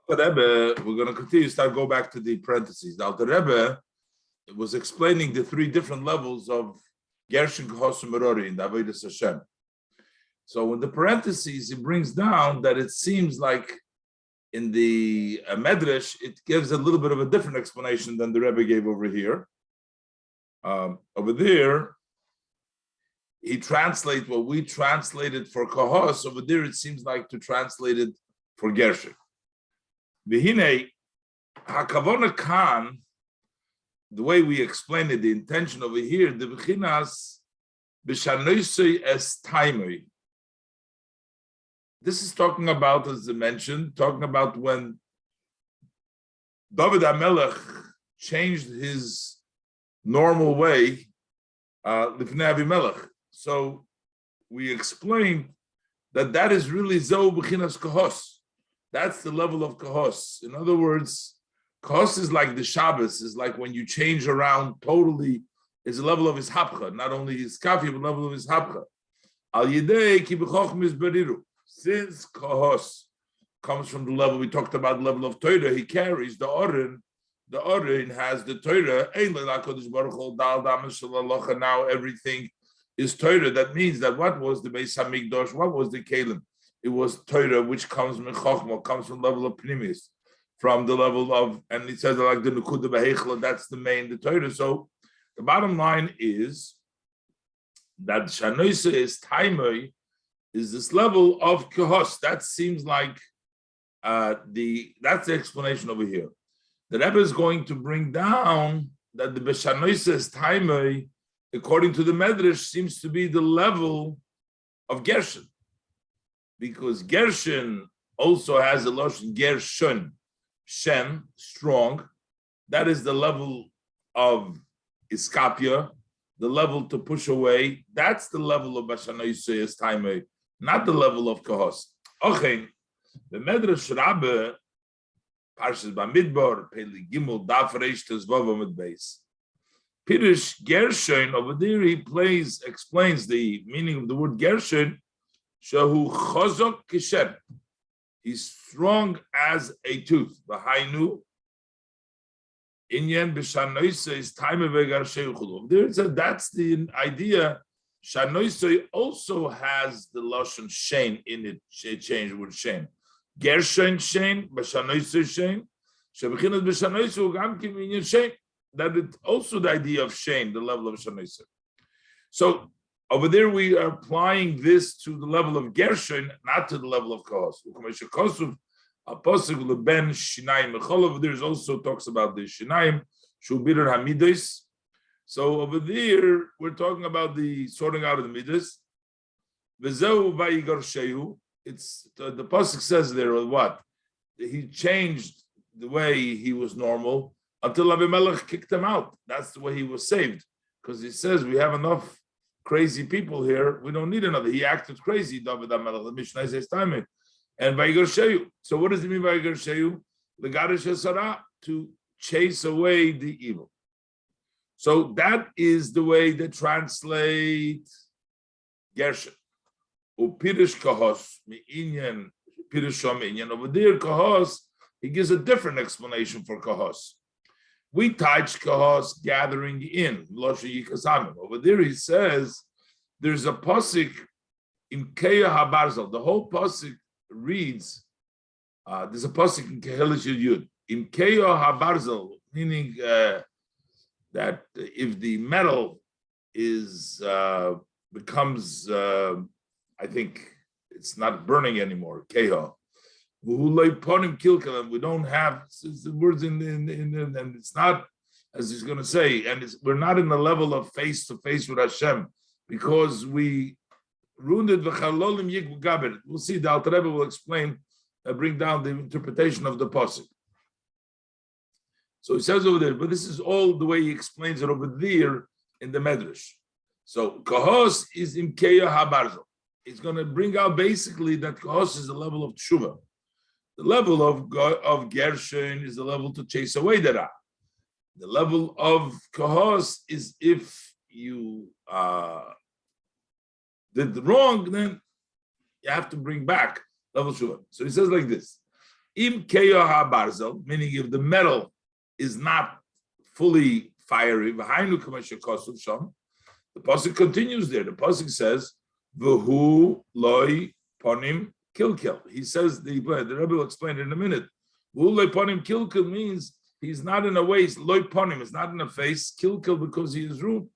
The Rebbe, we're going to continue, go back to the parentheses. Now, the Rebbe was explaining the three different levels of Gershon, Kahos, and Merori in the Avodas Hashem. So in the parentheses, he brings down that it seems like in the Medrash, it gives a little bit of a different explanation than the Rebbe gave over here. Over there, he translates what we translated for Kahos. Over there, it seems like to translate it for Gershon. V'hinei hakavona kan, the way we explain it, the intention over here, the b'chinas b'shanoisei es taimoi. This is talking about, as I mentioned, talking about when David HaMelech changed his normal way, Lifnei Avimelech. So we explained that is really Zeu b'chinas Kahos. That's the level of Kahos. In other words, Kahos is like the Shabbos, is like when you change around totally, is the level of his hapcha, not only his kafi, but level of his hapcha. Al yidei ki b'chochmis beriru. Since Kahos comes from the level, we talked about the level of Torah, he carries the Oren has the Torah, now everything is Torah. That means that what was the Beis HaMikdash, what was the Kalim? It was Torah, which comes from Chochmah, comes from the level of Pnimis, from the level of, and it says like the Nukuda Behechla, that's the main, the Torah. So the bottom line is that Shanoisa is Taimoi, is this level of Kahos. That seems like that's the explanation over here. The Rebbe is going to bring down that the Beshanoisa is Taimoi, according to the Medrash, seems to be the level of Gershon. Because Gershon also has a lotion Gershon, Shen, strong. That is the level of Iskapia, the level to push away. That's the level of Bashanoisei Taimei, not the level of Kahos. Okay, the Medrash Rabbe, Parshas Bamidbar, Peli Gimel, Daf Reish Tezvav Amud Beis. Pirush Gershon, over there he explains the meaning of the word Gershon. Shahu chazok kishem. He's strong as a tooth. V'hainu inyan b'shanoisa is time of egarsheu. There is that's the idea. Shanoisa also has the lashon shein in it. Change with shein. Gershon shein, b'shanoisa shein. Shebechinas b'shanoisa ugam kim inyan shein. That is also the idea of shein, the level of shanoisa. So over there, we are applying this to the level of Gershon, not to the level of Kahos. Over there also talks about the Shinaim, Shubir Hamidis. So over there, we're talking about the sorting out of the Midas. It's the pasuk says there what? He changed the way he was normal until Abimelech kicked him out. That's the way he was saved, because he says we have enough crazy people here. We don't need another. He acted crazy, David HaMelech. The Mishnah says time. And Vayigarsheyu. So what does it mean Vayigarsheyu? The Garish Hasara, to chase away the evil. So that is the way they translate Gershon. Upirish Kahos, Mi'inyan, Pirishom Inyan. Over there, Kahos, he gives a different explanation for Kahos. We touch Kahos gathering in over there. He says there's a pasuk in Keya Habarzel. The whole pasuk reads. There's a pasuk in Kehelish Yud in Keya Habarzel, meaning that if the metal is becomes, I think it's not burning anymore. Keya. We don't have the words in and it's not, as he's going to say, and we're not in the level of face to face with Hashem because we ruined it. We'll see. The Alter Rebbe will explain, bring down the interpretation of the pasuk. So he says over there, but this is all the way he explains it over there in the Medrash. So Kahos is in Keya Habarzel. He's going to bring out basically that Kahos is the level of Tshuva. The level of Gershon is the level to chase away the Ra. The level of Kahos is if you did wrong, then you have to bring back level Shuvah. So he says like this: Im keyo habarzel, meaning if the metal is not fully fiery, v'hainu k'mashe kosuv sham, the pasuk continues there. The pasuk says, "V'hu loy ponim kilkel." He says the Rebbe will explain it in a minute. "V'hu loy ponim kilkel" means he's not in a waist. Loy ponim is not in a face. Kilkel because he is rude.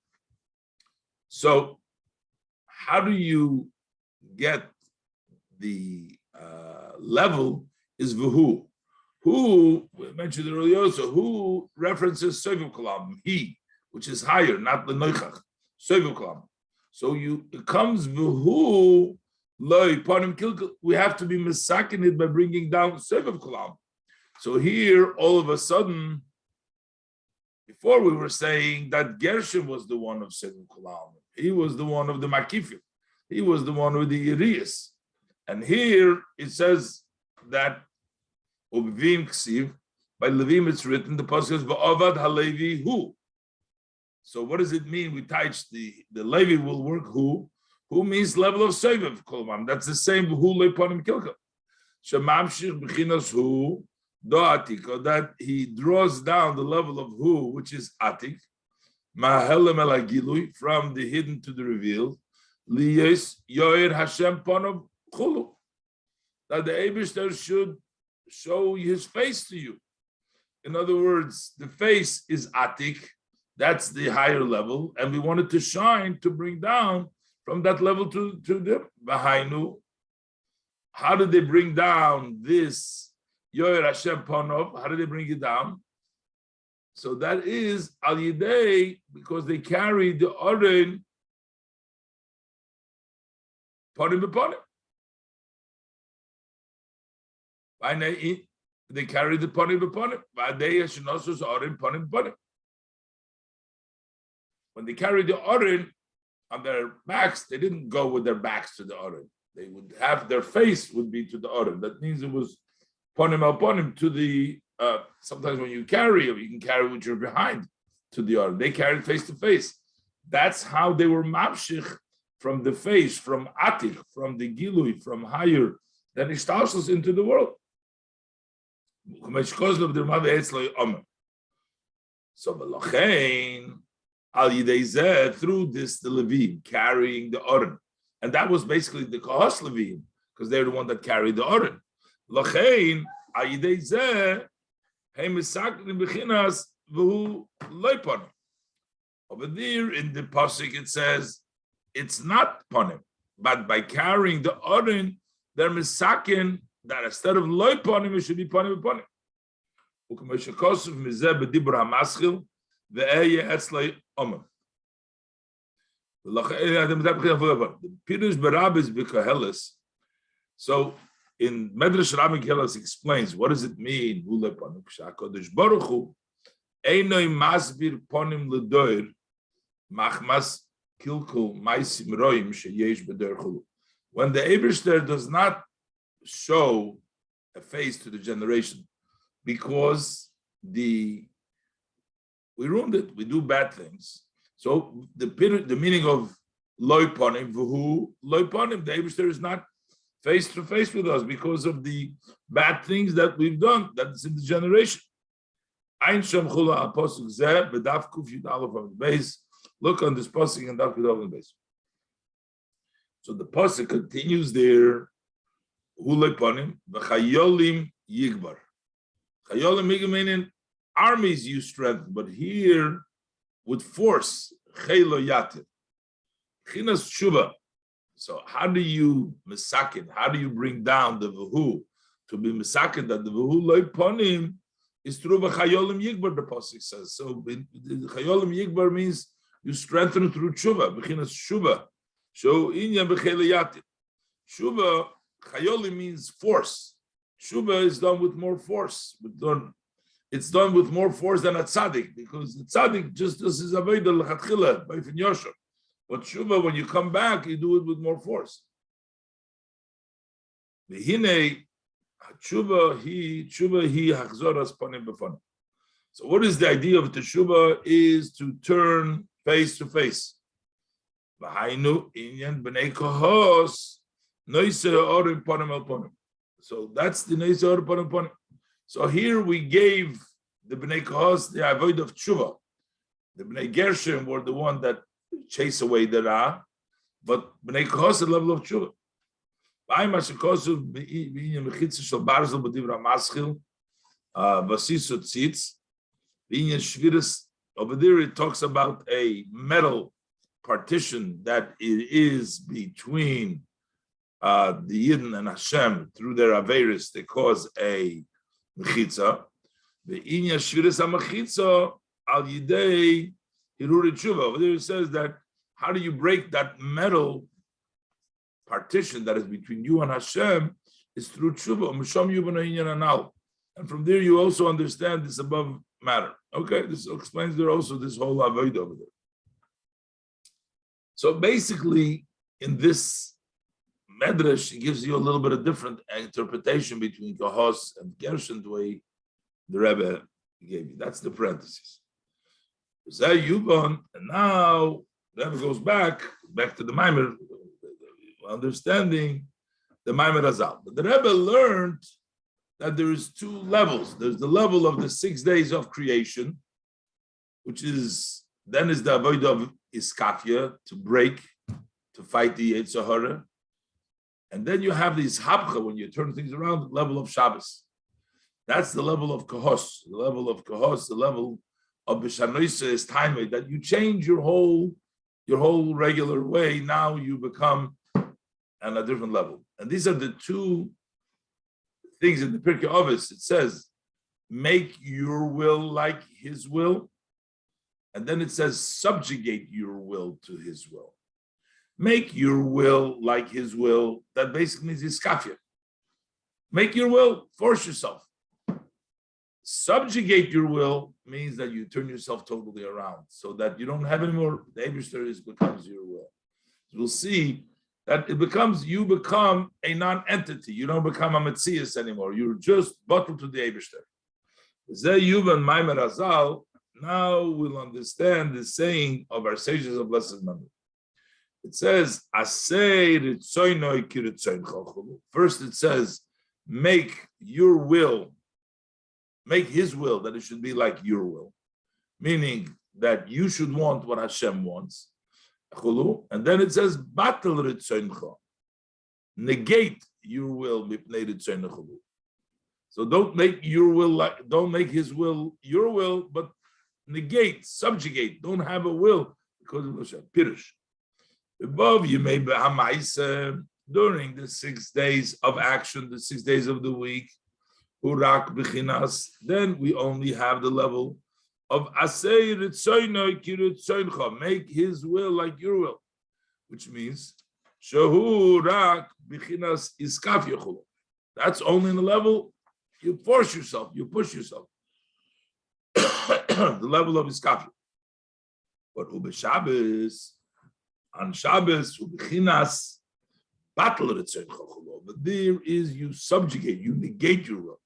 So, how do you get the level? Is v'hu. Who we mentioned earlier also. Who references seviv kolam, he, which is higher, not the noichach. Seviv kolam. So it comes v'hu loy ponim kilkel. We have to be misakin it by bringing down seviv kolam. So here, all of a sudden, before we were saying that Gershom was the one of seviv kolam. He was the one of the makifim. He was the one with the irias. And here it says that Ubvim Ksiv, by Levim it's written, the pasuk says, Va'avad HaLevi Hu. So what does it mean? We touch the Levi will work who? Who means level of Seviv Kolman. That's the same Hu Leiponim Kilka. Shemamshich B'chinas Hu, Do Atik, or that he draws down the level of Hu, which is Atik, Ma'helem El Agilui, from the hidden to the revealed, Liyes Yoir Hashem Ponov Chulu, that the Eibishter should show his face to you. In other words, the face is atik, that's the higher level, and we wanted to shine to bring down from that level to the Bahainu. How did they bring down this Yoyer Hashem Ponov? How did they bring it down? So that is Al Yidei, because they carried the Oren Ponim B'Ponim. They carried the ponim b'ponim. When they carried the orin on their backs, they didn't go with their backs to the orin. They would have their face would be to the orin. That means it was ponim al ponim to the. Sometimes when you carry, you can carry with your behind to the orin. They carried face to face. That's how they were mapshich from the face, from atik, from the gilui, from higher than ishtalshus into the world. So al yidei through this the Levim carrying the oren, and that was basically the kahos Levim because they're the one that carried the oren. Lachein al yidei hey misakin bechinas v'hu loiponim. Over there in the pasuk it says it's not ponim, but by carrying the oren they're misakin. That instead of loy ponim, it should be ponim ponim. U'k'meshakosuf mizeh b'dibur hamaschil ve'eye etzlei omim. The Pirush Barabas b'Koheles. So in Medrash Rabbi Koheles explains what does it mean? Hu loy ponim. Sha'Kodesh Baruch Hu einoi masbir ponim l'doir machmas kilkul ma'asim roim sheyesh b'der chulu. When the Eibishter does not show a face to the generation because we ruined it. We do bad things. So the meaning of loy ponim, v'hu loy ponim, the Eibishter is not face to face with us because of the bad things that we've done. That's in the generation. Ein sham chula apostol zeh b'daf kuf yud aleph on the base. Look on this pasuk and daf kuf on the base. So the pasuk continues there. Hulei ponim v'chayolim yigbar. Chayolim yigbar meaning armies use strength, but here with force chaylo yatir. Chinas shuba. So how do you misakin? How do you bring down the v'hu to be misakin that the v'hu loy ponim is through v'chayolim yigbar? The pasuk says so. Chayolim yigbar means you strengthen through shuba. Chinas shuba. So inyan b'chaylo yatir. Shuba. Chayoli means force. Shuba is done with more force. It's done with more force than a tzaddik because the tzaddik just does his avodah l'chatchila by fin yosher. But Shuba, when you come back, you do it with more force. V'hinei Shuba he hachzoras panim b'fanim. So what is the idea of teshuva? Is to turn face to face. V'hainu inyan b'nei kohos. So So that's the Neizor upon. So here we gave the Bnei Kohos the avoid of tshuva. The Bnei Gershon were the one that chase away the Ra, but Bnei Kohos the level of tshuva. Over there it talks about a metal partition that it is between the Yidden and Hashem through their Averis. They cause a mechitza. The Inya Shviris HaMechitza al Yidei Hiruri Tshuva. Over there it says that how do you break that metal partition that is between you and Hashem is through Tshuva. And from there you also understand this above matter. Okay, this explains there also this whole avoid over there. So basically, in this medrash, it gives you a little bit of different interpretation between Kohos and Gershon, the way the Rebbe gave you. That's the parenthesis. And now the Rebbe goes back to the Mamer, understanding the Mamer Azal. But the Rebbe learned that there is two levels. There's the level of the 6 days of creation, which is the avoid of iskafia, to break, to fight the Yetzer Hara. And then you have this hapcha, when you turn things around, the level of Shabbos. That's the level of Kohos. The level of Kohos, the level of B'Shanoisa is time that you change your whole regular way. Now you become on a different level. And these are the two things in the Pirkei Avos. It says, make your will like his will. And then it says, subjugate your will to his will. Make your will like his will. That basically means iskafia. Make your will, force yourself. Subjugate your will means that you turn yourself totally around so that you don't have any more, the Eibishter becomes your will. So we'll see that you become a non-entity. You don't become a Metzias anymore. You're just bottled to the Eibishter. Zeyuvan Mamer Azal. Now we'll understand the saying of our sages of blessed memory. It says, first it says, make your will, make his will, that it should be like your will. Meaning that you should want what Hashem wants. And then it says, negate your will. So don't make your will don't make his will your will, but negate, subjugate, don't have a will because of Hashem. Pirush. Above you may be hamaisa during the 6 days of action, the 6 days of the week. Urak b'chinas. Then we only have the level of asay ritzoynoi kiritzoyncha. Make his will like your will, which means shahu rak b'chinas iskaf yechulu. That's only in the level you force yourself, you push yourself. The level of iskaf. But ube Shabbos, on Shabbos, ubechinas battle ritzoyncha. But there is you subjugate, you negate your will.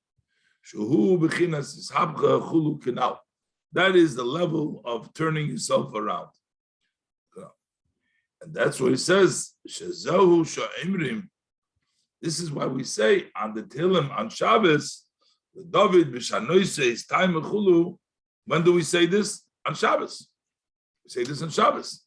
Shahu b'chinas ishabcha chulu kenal. That is the level of turning yourself around. And that's what he says, Shazahu Sha'imrim. This is why we say on the Tehillim, on Shabbos, the David B'Shanoise is time chulu. When do we say this? On Shabbos. We say this on Shabbos.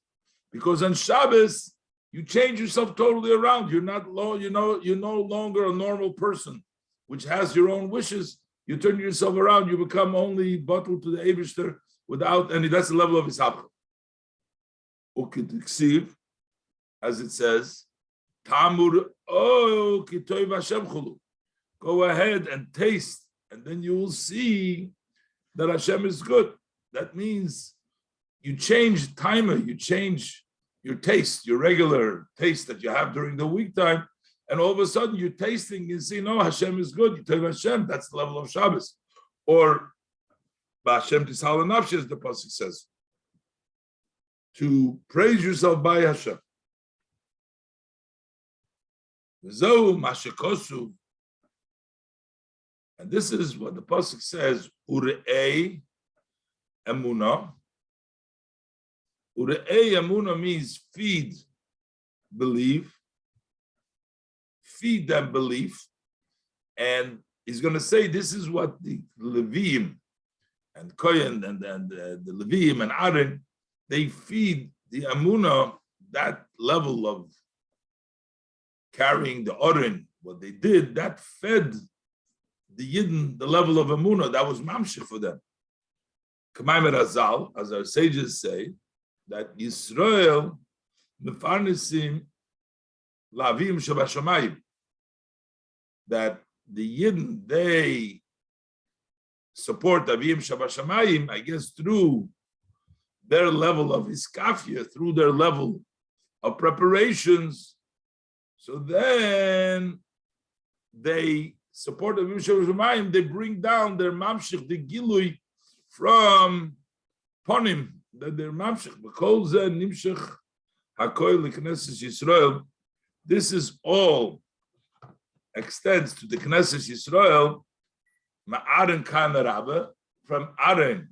Because on Shabbos, you change yourself totally around. You're no longer a normal person, which has your own wishes. You turn yourself around, you become only bottled to the Eibishter without any, that's the level of Ishapcha. Ukidiksiv, as it says, Tamur, oh, kitoiv Hashem chulu. Go ahead and taste, and then you will see that Hashem is good. That means you change timer, you change your taste, your regular taste that you have during the week time. And all of a sudden you're tasting and see, no, Hashem is good. You tell Hashem, that's the level of Shabbos. Or, Ba'Hashem tisal nafshi, as the Pasuk says, to praise yourself by Hashem. And this is what the Pasuk says, Ure'ei Emunah. Ure'ei Emunah means feed, believe. Feed them belief. And he's going to say this is what the Levim and Kohen and the Levim and Aaron, they feed the Amunah that level of carrying the Oren. What they did, that fed the Yidden the level of Amunah that was mamshech for them. Mamer Azal, as our sages say, that Yisrael mefarnesim lavim shabashamayim, that the Yidden, they support Avim Shabashamayim, I guess, through their level of iskafia, through their level of preparations. So then they support Avim Shabashamayim, they bring down their mamshich, the gilui from ponim, that their mamshich, because nimshich hakoy l'knesses Yisrael. This is all extends to the Knesset Yisrael, Ma'aron Kana Rabbe, from Aaron,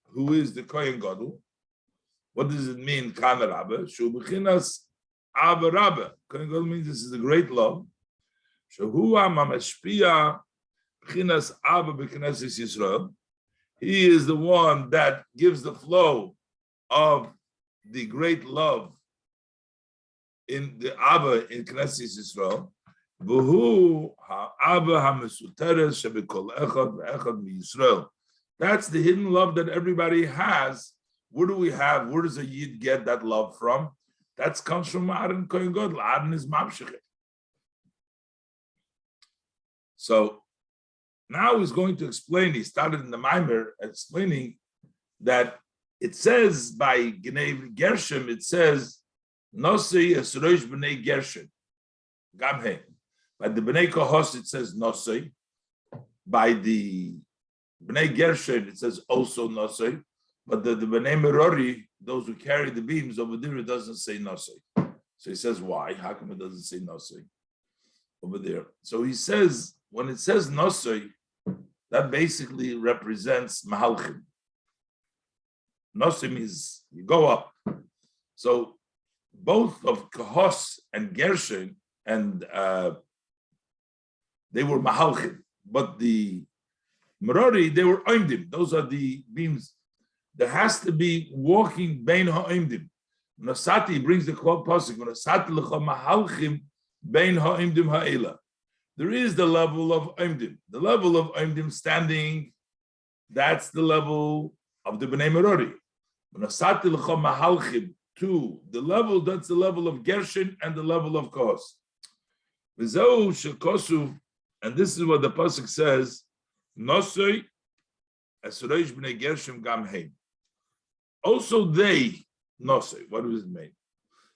who is the Kohen Gadol. What does it mean, Kana Rabbe? Shu b'chinas Abba Rabbe. Kohen Gadol means this is a great love. Shehu ha'mamashpia b'chinas Abba b'Knesset Yisrael. He is the one that gives the flow of the great love in the Abba in Knesset Yisrael. That's the hidden love that everybody has. Where do we have? Where does a Yid get that love from? That comes from Aaron Kohen Gadol. Aaron is mamshech. So now he's going to explain. He started in the Mamer explaining that it says by Gnei Gershom, it says Nosei Esroish B'nei Gershom Gamhe. By the Bnei Kohos, it says Nosei. By the Bnei Gershon, it says also Nosei. But the Bnei Merori, those who carry the beams, over there, it doesn't say Nosei. So he says, why? How come it doesn't say Nosei over there? So he says, when it says Nosei, that basically represents Mahalchim. Nosei means you go up. So both of Kohos and Gershon and they were mahalchim, but the Merori, they were oimdim. Those are the beams. There has to be walking bein ha'oimdim. Nasati brings the quote pasuk. Nasati lecha mahalchim bein ha'oimdim ha'ela. There is the level of oimdim. The level of oimdim standing. That's the level of the Bnei Merori. Nasati lecha mahalchim to the level. That's the level of Gershon and the level of Kohos. V'zeu shekosu. And this is what the pasuk says: Nosoi esreish b'nei Gershom gam heim. Also they nosoi. What does it mean?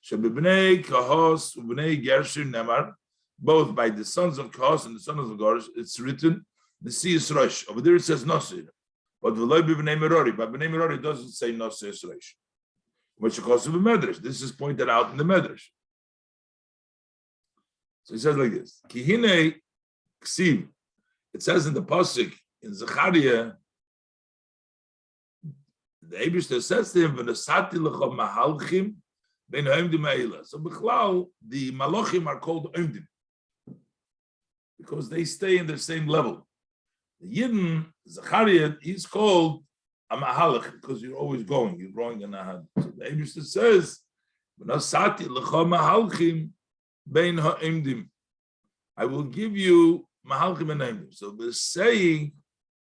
Shebibnei Kahos u'bnei Gershom nemar. Both by the sons of Kahos and the sons of Gershom, it's written the sea esreish. Over there it says nosoi, but v'loy b'nei Merori. But b'nei Merori doesn't say nosoi esreish. Which Kahos u'b'medrash. This is pointed out in the medrash. So he says like this: Kihine. It says in the pasuk in Zechariah, the Eibishter says to him, "V'nesati lecha mahalchim ben ha'imdim ha'ela." So b'chlal, the malachim are called imdim because they stay in the same level. The Yidden Zechariah, he's called a mahalach because you're always going, you're growing in a hand. So the Eibishter says, "V'nesati lecha mahalchim ben ha'imdim." I will give you Mahalchim and Naimim. So the saying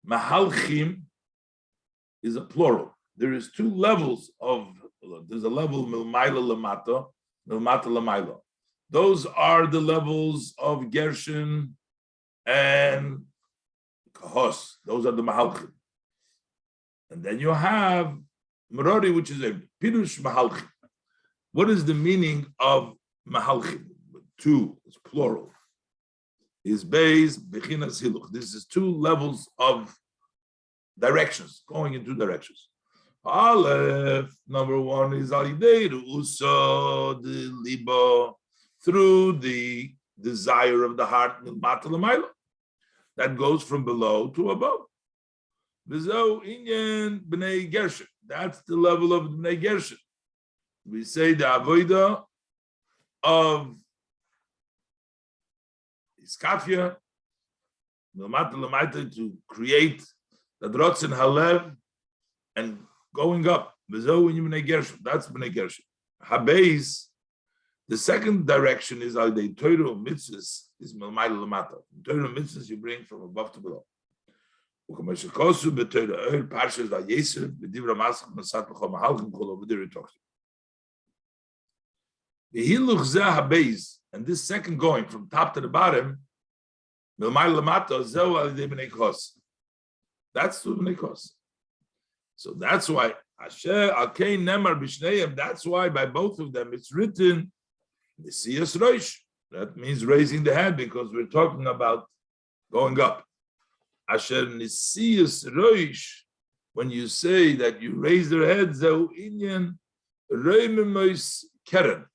Mahalchim is a plural. There is two levels of, there's a level Milmaila Lamata, Milmata Lamaila. Those are the levels of Gershon and Kahos. Those are the Mahalchim. And then you have Merori, which is a Pirush Mahalchim. What is the meaning of Mahalchim? Two, it's plural. Is based bechinas hiluch. This is two levels of directions, going in two directions. Aleph, number one is alidei uso the libo, through the desire of the heart, that goes from below to above. V'zo inyan b'nei Gershon. That's the level of b'nei Gershon. We say the avodah of Iskafia To create the drots in halev and going up. That's b'nei gershon. Habeis. The second direction is al dei Torah mitzvahs is milmayla lamata. Torah mitzvahs you bring from above to below. U'kamashikosu b'Torah oil parshas va'yeser b'divra masach nasat b'chol mahalchim kol over V'hiluch zeh habeis, and this second going from top to the bottom, milmayla lamata zeu al dei b'nei kos. That's to b'nei kos. So that's why Asher Alkein Nemar B'Shneim. That's why by both of them it's written Nisiyas Rosh. That means raising the head because we're talking about going up. Asher Nisiyas Rosh. When you say that you raise their head, Zeu Inyan Reimimois Keren.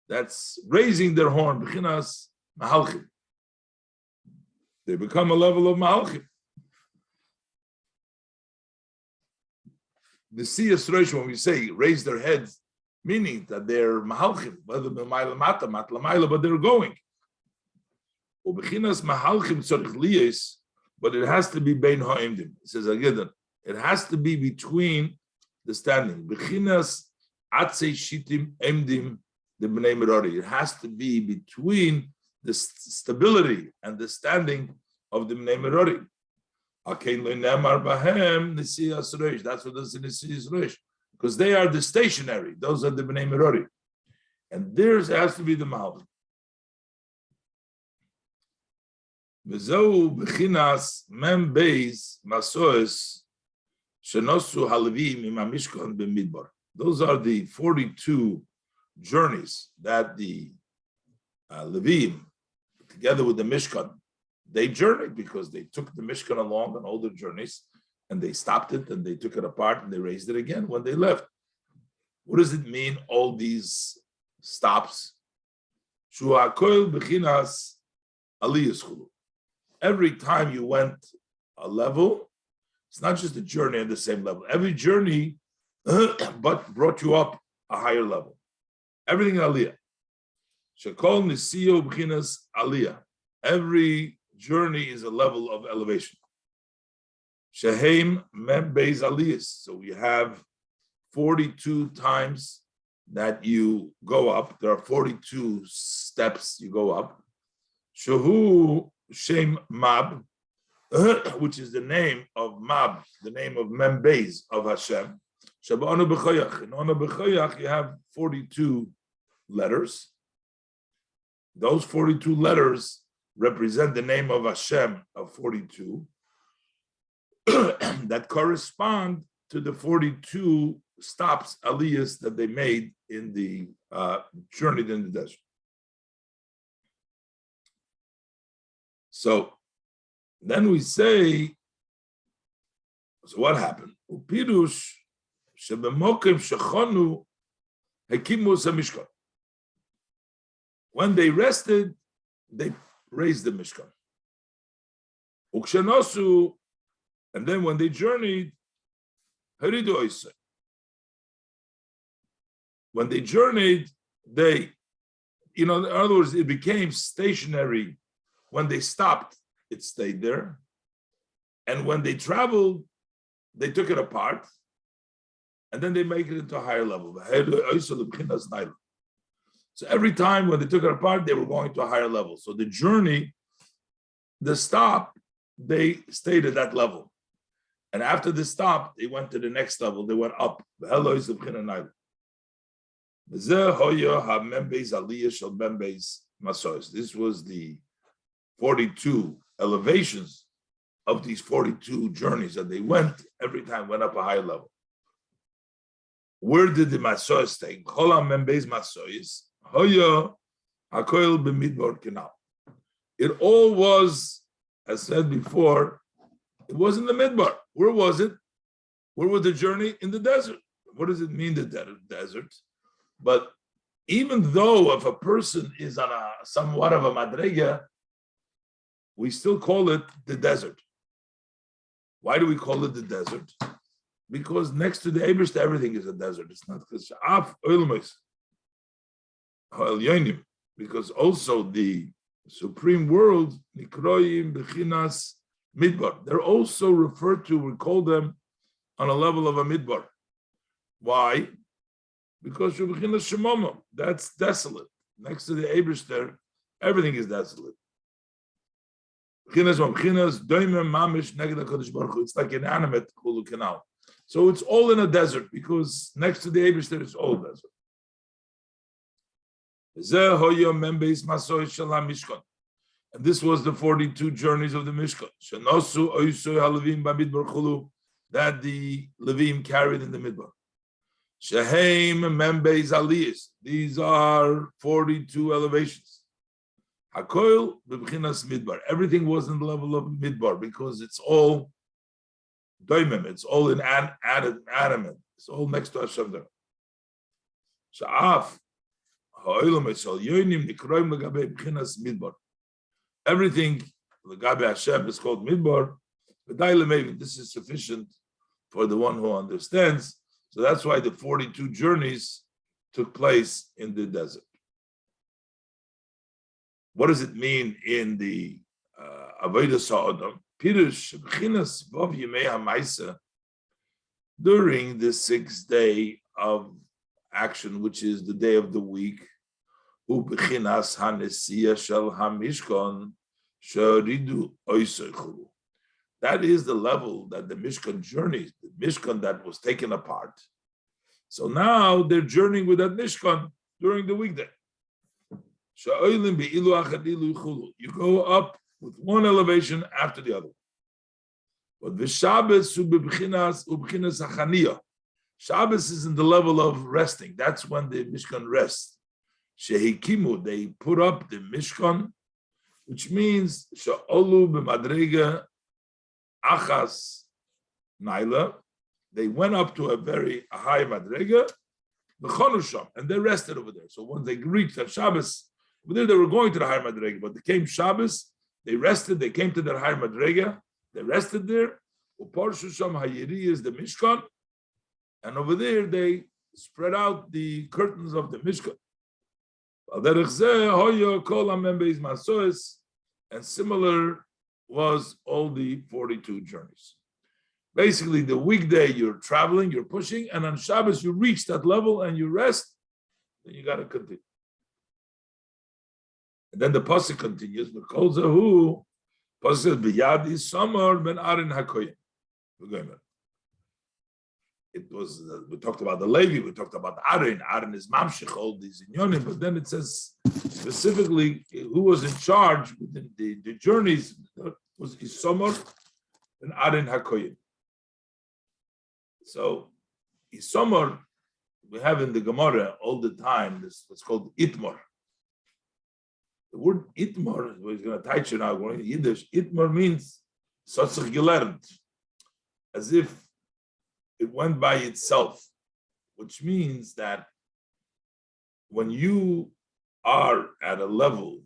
That's raising their horn. B'chinas Mahalchim. They become a level of Mahalchim. The Siyas Rosh, when we say raise their heads, meaning that they're mahalchim, whether b'mayla mata, matla mayla, but they're going. U'bechinas mahalchim tzorich liyos, but it has to be bein ha'imdim. It says again, it has to be between the standing. Bechinas atzei shitim emdim the b'nei merari. It has to be between the stability and the standing of the b'nei merari. That's what this is in Nisiyas Rosh, because they are the stationary. Those are the Bnei Merari, and theirs has to be the Mahalchim. V'zeu b'chinas mem beis masoes shenosu halevim im hamishkan b'midbar. Those are the 42 journeys that the Levim, together with the Mishkan, they journeyed because they took the Mishkan along on all their journeys and they stopped it and they took it apart and they raised it again when they left. What does it mean, all these stops? Every time you went a level, it's not just a journey at the same level. Every journey but brought you up a higher level. Everything aliyah. Shekol nisiyo b'chinas aliyah. Every journey is a level of elevation. Shehem mem beis aliyas. So we have 42 times that you go up. There are 42 steps you go up. Shehu shem mab, which is the name of mab, the name of mem beis of Hashem. Shabanu b'choyach. In Onu b'choyach you have 42 letters. Those 42 letters represent the name of Hashem of 42 that correspond to the 42 stops, aliyahs, that they made in the journey in the desert. So then we say, so what happened? Upirush shebemokim shechonu hekimus hamishkan. When they rested, they raised the Mishkan. Ukshanosu, and then when they journeyed, haridu oisei. When they journeyed, they, in other words, it became stationary. When they stopped, it stayed there. And when they traveled, they took it apart, and then they make it into a higher level. So every time when they took it apart, they were going to a higher level. So the journey, the stop, they stayed at that level. And after the stop, they went to the next level. They went up. This was the 42 elevations of these 42 journeys that they went. Every time went up a higher level. Where did the Masois take? It all was, as said before, it was in the Midbar. Where was it? Where was the journey? In the desert. What does it mean, the desert? But even though if a person is on a somewhat of a madrega, we still call it the desert. Why do we call it the desert? Because next to the Eibishter, everything is a desert. It's not because also the supreme world, Nikroim Bechinas Midbar. They're also referred to, we call them on a level of a Midbar. Why? Because Bechinas Shemoma, that's desolate. Next to the Eibishter, everything is desolate. It's like inanimate Hulu Canal. So it's all in a desert because next to the Eibishter it's all desert. And this was the 42 journeys of the Mishkan that the Levim carried in the Midbar. These are 42 elevations. Hakoil b'bchinas midbar. Everything was in the level of midbar because it's all doimim. It's all in animate. It's all next to Hashem there. Sha'af ha'olam eshal yonim nikroim legabe b'chinas midbar. Everything legabe Hashem is called midbar. This is sufficient for the one who understands. So that's why the 42 journeys took place in the desert. What does it mean in the Avodah Sa'adam? Pirush b'chinas vav yemei ha'maisa, during the 6th day of action, which is the day of the week, hu b'chinas ha'nesiya shel ha'mishkan sharidu oiseichulu. That is the level that the Mishkan journeys, the Mishkan that was taken apart. So now they're journeying with that Mishkan during the weekday. You go up with one elevation after the other. But the Shabbos is in the level of resting. That's when the Mishkan rests. Shehikimu, they put up the Mishkan, which means Sha'olu b'madrega achas naila. They went up to a very high madrega, and they rested over there. So when they reached that Shabbos, over there they were going to the high madrega, but they came Shabbos, they rested, they came to that high madrega, they rested there. Uparshusham hayiri is the Mishkan, and over there they spread out the curtains of the Mishkan. And similar was all the 42 journeys. Basically, the weekday you're traveling, you're pushing, and on Shabbos you reach that level and you rest, then you got to continue. And then the pasuk continues. Pasuk says, "B'yadi samar ben arin hakoyim." It was we talked about the Levi, we talked about Arin. Arin is mamshich, all these inyonim, but then it says specifically who was in charge within the journeys. Was Isamar and Arin hakoyim. So, Isamar, we have in the Gemara all the time, this what's called Itmar. The word Itmar, we're going to teach you now, going in Yiddish, Itmar means Sotzach gelernt, as if it went by itself, which means that when you are at a level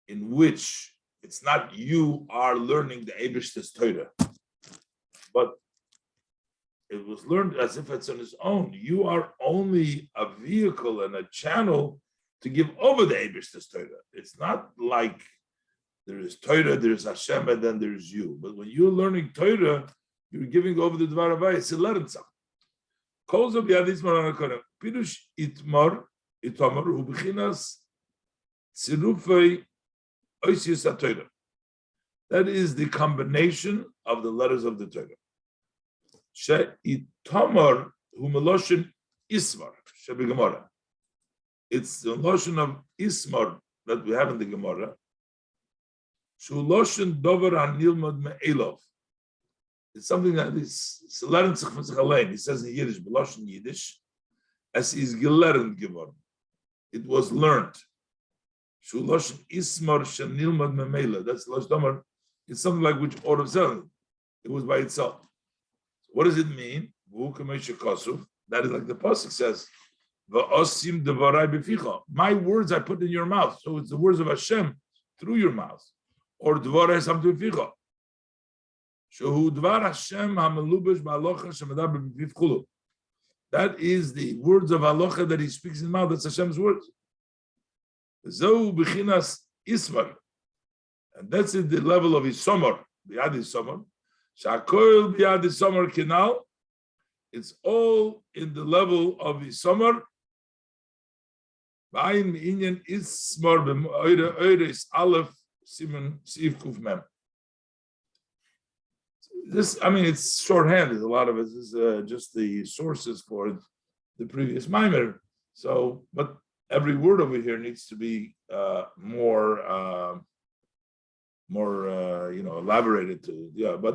in which it's not you are learning the Eibishter's Torah, but it was learned as if it's on its own. You are only a vehicle and a channel to give over the Eibishter's Torah. It's not like there is Torah, there's Hashem, and then there's you. But when you're learning Torah, you're giving over the Dvar Havai. It's a lerentzach. Calls up Yadis Maranakona. Pirush Itmar, Itamar, Ubichinas, Tzirufei, Oisius HaTorah. That is the combination of the letters of the Torah. She'itamar hu meloshin ismar shebegemara. It's the lotion of ismar that we have in the Gemara. Shu loshin dover hanilmad me'elov. It's something that is lernt sich von sich allein. He says in Yiddish, beloshin Yiddish, as is gelernt geworden. It was learned. Shu loshin ismar shenilmad me'ela. That's losh domer. It's something like which order of selling. It was by itself. What does it mean? That is like the pasuk says, my words I put in your mouth. So it's the words of Hashem through your mouth. Or that is the words of halacha that he speaks in his mouth. That's Hashem's words. ismar, and that's at the level of isomar, biyad isomar. Shakoil biyad isomar kinal. It's all in the level of isomar. Va'in mi'inyan ismar b'oire oire is aleph siman siv kuf mem. This, I mean, it's shorthanded. A lot of it is just the sources for the previous Mamer. So, but every word over here needs to be more elaborated to. Yeah, but